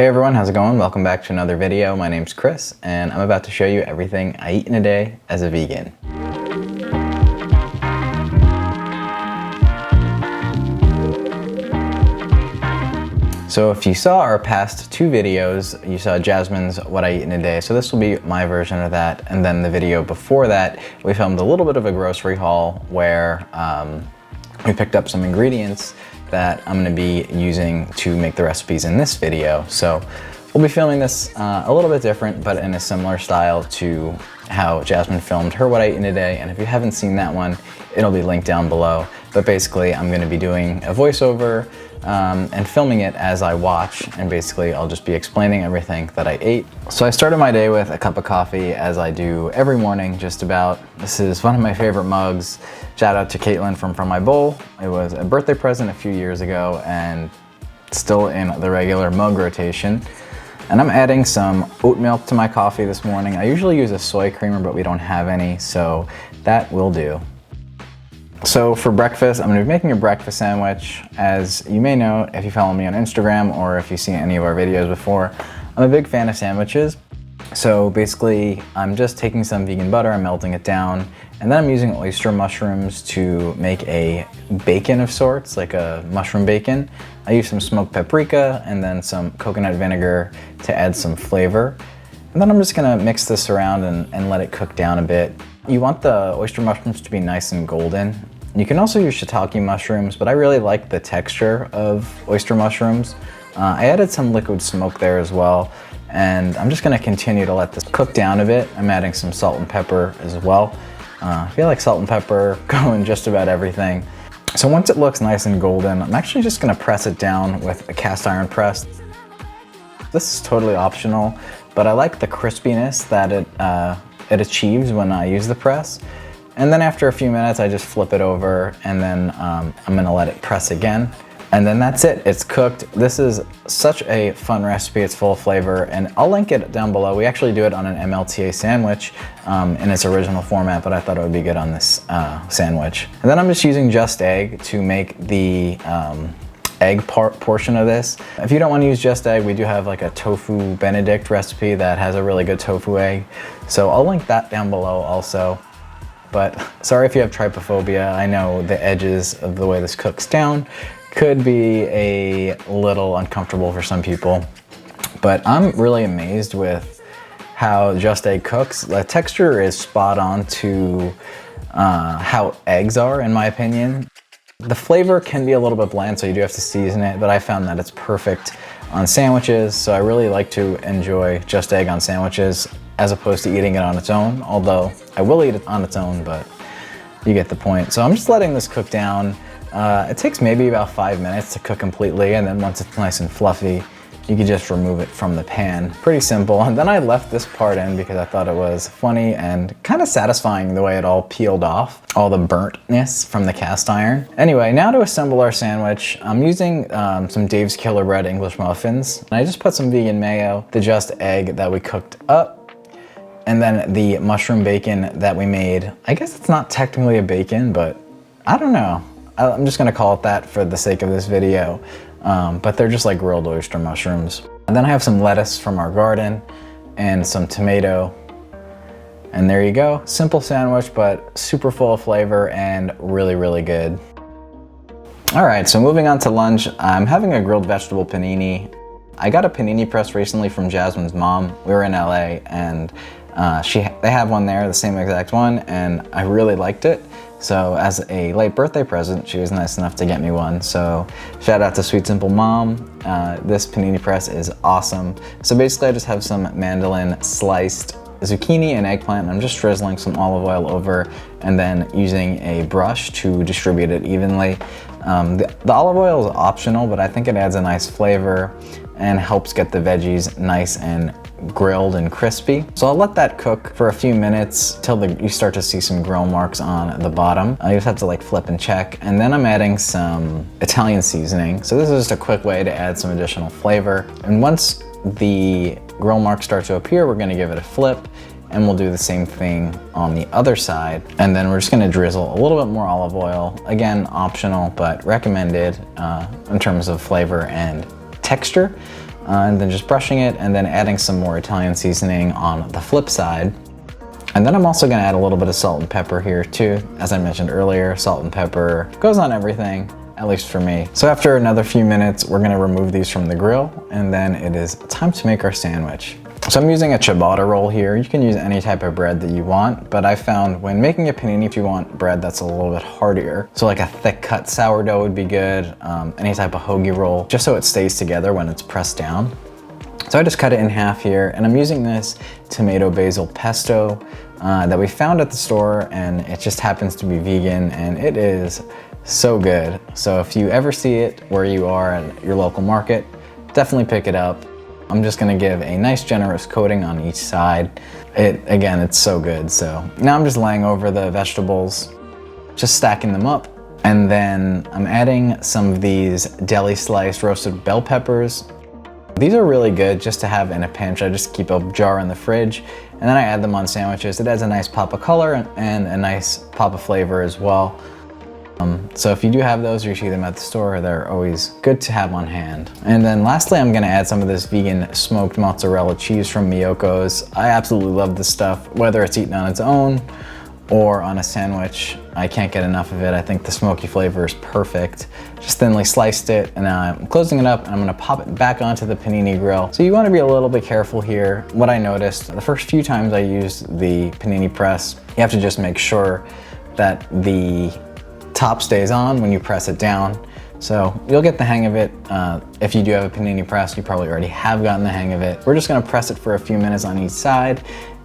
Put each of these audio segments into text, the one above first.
Hey everyone, how's it going? Welcome back to another video. My name's Chris, and I'm about to show you everything I eat in a day as a vegan. So if you saw our past two videos, you saw Jasmine's What I Eat in a Day. So this will be my version of that. And then the video before that, we filmed a little bit of a grocery haul where we picked up some ingredients that I'm gonna be using to make the recipes in this video. So we'll be filming this a little bit different, but in a similar style to how Jasmine filmed her What I Eat in a Day. And if you haven't seen that one, it'll be linked down below. But basically, I'm gonna be doing a voiceover and filming it as I watch, and basically I'll just be explaining everything that I ate. So I started my day with a cup of coffee, as I do every morning just about. This is one of my favorite mugs. Shout out to Caitlin from My Bowl. It was a birthday present a few years ago and still in the regular mug rotation. And I'm adding some oat milk to my coffee this morning. I usually use a soy creamer, but we don't have any, so that will do. So for breakfast, I'm gonna be making a breakfast sandwich. As you may know, if you follow me on Instagram or if you've seen any of our videos before, I'm a big fan of sandwiches. So basically, I'm just taking some vegan butter, I'm melting it down, and then I'm using oyster mushrooms to make a bacon of sorts, like a mushroom bacon. I use some smoked paprika and then some coconut vinegar to add some flavor. And then I'm just gonna mix this around and let it cook down a bit. You want the oyster mushrooms to be nice and golden. You can also use shiitake mushrooms, but I really like the texture of oyster mushrooms. I added some liquid smoke there as well, and I'm just gonna continue to let this cook down a bit. I'm adding some salt and pepper as well. I feel like salt and pepper go in just about everything. So once it looks nice and golden, I'm actually just gonna press it down with a cast iron press. This is totally optional, but I like the crispiness that it achieves when I use the press. And then after a few minutes, I just flip it over, and then I'm gonna let it press again. And then that's it, it's cooked. This is such a fun recipe, it's full of flavor, and I'll link it down below. We actually do it on an MLTA sandwich in its original format, but I thought it would be good on this sandwich. And then I'm just using just egg to make the egg portion of this. If you don't want to use just egg, we do have like a tofu Benedict recipe that has a really good tofu egg. So I'll link that down below also. But sorry if you have trypophobia. I know the edges of the way this cooks down could be a little uncomfortable for some people. But I'm really amazed with how just egg cooks. The texture is spot on to how eggs are, in my opinion. The flavor can be a little bit bland, so you do have to season it, but I found that it's perfect on sandwiches, so I really like to enjoy just egg on sandwiches as opposed to eating it on its own, although I will eat it on its own, but you get the point. So I'm just letting this cook down. It takes maybe about 5 minutes to cook completely, and then once it's nice and fluffy, you can just remove it from the pan. Pretty simple. And then I left this part in because I thought it was funny and kind of satisfying the way it all peeled off, all the burntness from the cast iron. Anyway, now to assemble our sandwich, I'm using some Dave's Killer Bread English muffins. And I just put some vegan mayo, the just egg that we cooked up, and then the mushroom bacon that we made. I guess it's not technically a bacon, but I don't know. I'm just gonna call it that for the sake of this video. But they're just like grilled oyster mushrooms. And then I have some lettuce from our garden and some tomato. And there you go. Simple sandwich, but super full of flavor and really, really good. All right, so moving on to lunch, I'm having a grilled vegetable panini. I got a panini press recently from Jasmine's mom. We were in LA, and they have one there, the same exact one, and I really liked it. So as a late birthday present, she was nice enough to get me one. So shout out to Sweet Simple Mom. This panini press is awesome. So basically I just have some mandolin sliced zucchini and eggplant. I'm just drizzling some olive oil over and then using a brush to distribute it evenly. The olive oil is optional, but I think it adds a nice flavor and helps get the veggies nice and grilled and crispy. So I'll let that cook for a few minutes till you start to see some grill marks on the bottom. You just have to like flip and check. And then I'm adding some Italian seasoning. So this is just a quick way to add some additional flavor. And once the grill marks start to appear, we're gonna give it a flip, and we'll do the same thing on the other side. And then we're just gonna drizzle a little bit more olive oil. Again, optional, but recommended in terms of flavor and texture. and then just brushing it and then adding some more Italian seasoning on the flip side. And then I'm also gonna add a little bit of salt and pepper here too. As I mentioned earlier, salt and pepper goes on everything, at least for me. So after another few minutes, we're gonna remove these from the grill, and then it is time to make our sandwich. So I'm using a ciabatta roll here. You can use any type of bread that you want, but I found when making a panini, if you want bread that's a little bit heartier, so like a thick cut sourdough would be good, any type of hoagie roll, just so it stays together when it's pressed down. So I just cut it in half here, and I'm using this tomato basil pesto that we found at the store, and it just happens to be vegan, and it is so good. So if you ever see it where you are at your local market, definitely pick it up. I'm just gonna give a nice generous coating on each side. Again, it's so good. So now I'm just laying over the vegetables, just stacking them up. And then I'm adding some of these deli sliced roasted bell peppers. These are really good just to have in a pinch. I just keep a jar in the fridge and then I add them on sandwiches. It adds a nice pop of color and a nice pop of flavor as well. So if you do have those or you see them at the store, they're always good to have on hand. And then lastly, I'm gonna add some of this vegan smoked mozzarella cheese from Miyoko's. I absolutely love this stuff, whether it's eaten on its own or on a sandwich. I can't get enough of it. I think the smoky flavor is perfect. Just thinly sliced it, and now I'm closing it up and I'm gonna pop it back onto the panini grill. So you wanna be a little bit careful here. What I noticed, the first few times I used the panini press, you have to just make sure that the top stays on when you press it down. So you'll get the hang of it. If you do have a panini press, you probably already have gotten the hang of it. We're just gonna press it for a few minutes on each side,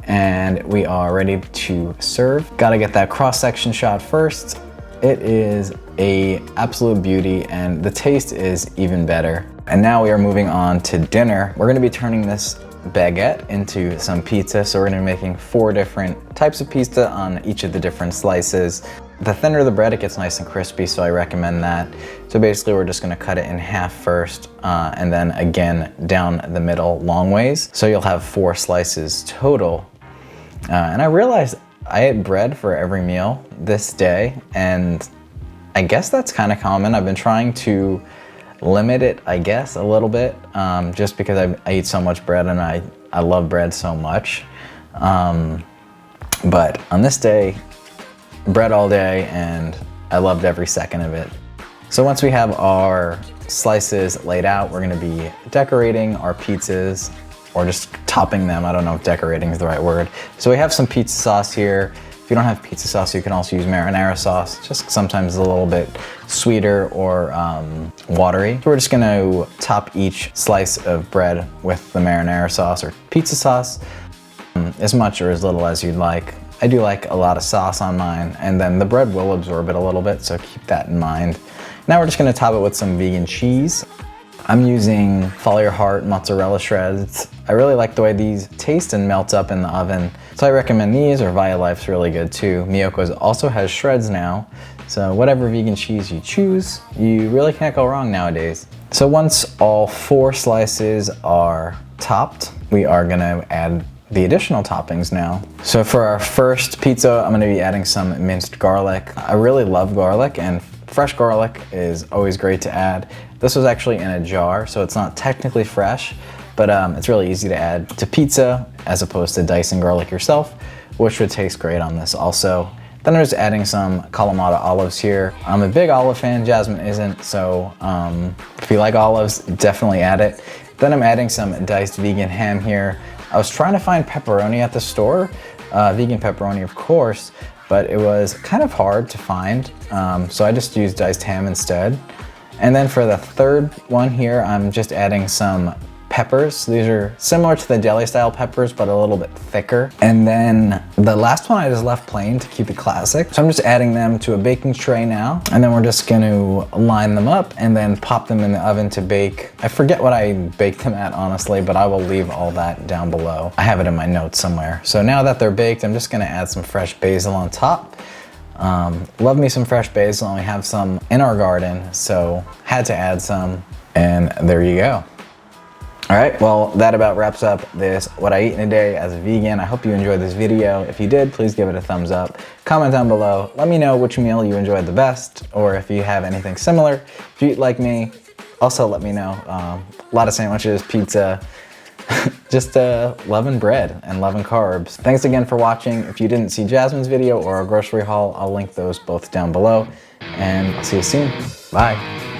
and we are ready to serve. Gotta get that cross section shot first. It is a absolute beauty, and the taste is even better. And now we are moving on to dinner. We're gonna be turning this baguette into some pizza. So we're gonna be making 4 different types of pizza on each of the different slices. The thinner the bread, it gets nice and crispy, so I recommend that. So basically we're just gonna cut it in half first, and then again down the middle long ways. So you'll have 4 slices total. And I realized I ate bread for every meal this day, and I guess that's kind of common. I've been trying to limit it, I guess, a little bit, just because I eat so much bread and I love bread so much. But on this day, bread all day, and I loved every second of it. So once we have our slices laid out, we're gonna be decorating our pizzas, or just topping them. I don't know if decorating is the right word. So we have some pizza sauce here. If you don't have pizza sauce, you can also use marinara sauce. Just sometimes a little bit sweeter or watery. So we're just gonna top each slice of bread with the marinara sauce or pizza sauce, as much or as little as you'd like. I do like a lot of sauce on mine, and then the bread will absorb it a little bit, so keep that in mind. Now we're just gonna top it with some vegan cheese. I'm using Follow Your Heart mozzarella shreds. I really like the way these taste and melt up in the oven, so I recommend these, or Violife's really good too. Miyoko's also has shreds now, so whatever vegan cheese you choose, you really can't go wrong nowadays. So once all 4 slices are topped, we are gonna add the additional toppings now. So for our first pizza, I'm gonna be adding some minced garlic. I really love garlic, and fresh garlic is always great to add. This was actually in a jar, so it's not technically fresh, but it's really easy to add to pizza as opposed to dicing garlic yourself, which would taste great on this also. Then I'm just adding some Kalamata olives here. I'm a big olive fan, Jasmine isn't, so if you like olives, definitely add it. Then I'm adding some diced vegan ham here. I was trying to find pepperoni at the store, vegan pepperoni of course, but it was kind of hard to find, so I just used diced ham instead. And then for the third one here, I'm just adding some peppers. These are similar to the deli style peppers, but a little bit thicker. And then the last one I just left plain to keep it classic. So I'm just adding them to a baking tray now. And then we're just gonna line them up and then pop them in the oven to bake. I forget what I baked them at, honestly, but I will leave all that down below. I have it in my notes somewhere. So now that they're baked, I'm just gonna add some fresh basil on top. Love me some fresh basil, and we have some in our garden, so had to add some, and there you go. All right, well, that about wraps up this What I Eat in a Day as a Vegan. I hope you enjoyed this video. If you did, please give it a thumbs up. Comment down below. Let me know which meal you enjoyed the best, or if you have anything similar. If you eat like me, Also, let me know. A lot of sandwiches, pizza, just loving bread and loving carbs. Thanks again for watching. If you didn't see Jasmine's video or a grocery haul, I'll link those both down below. And I'll see you soon. Bye.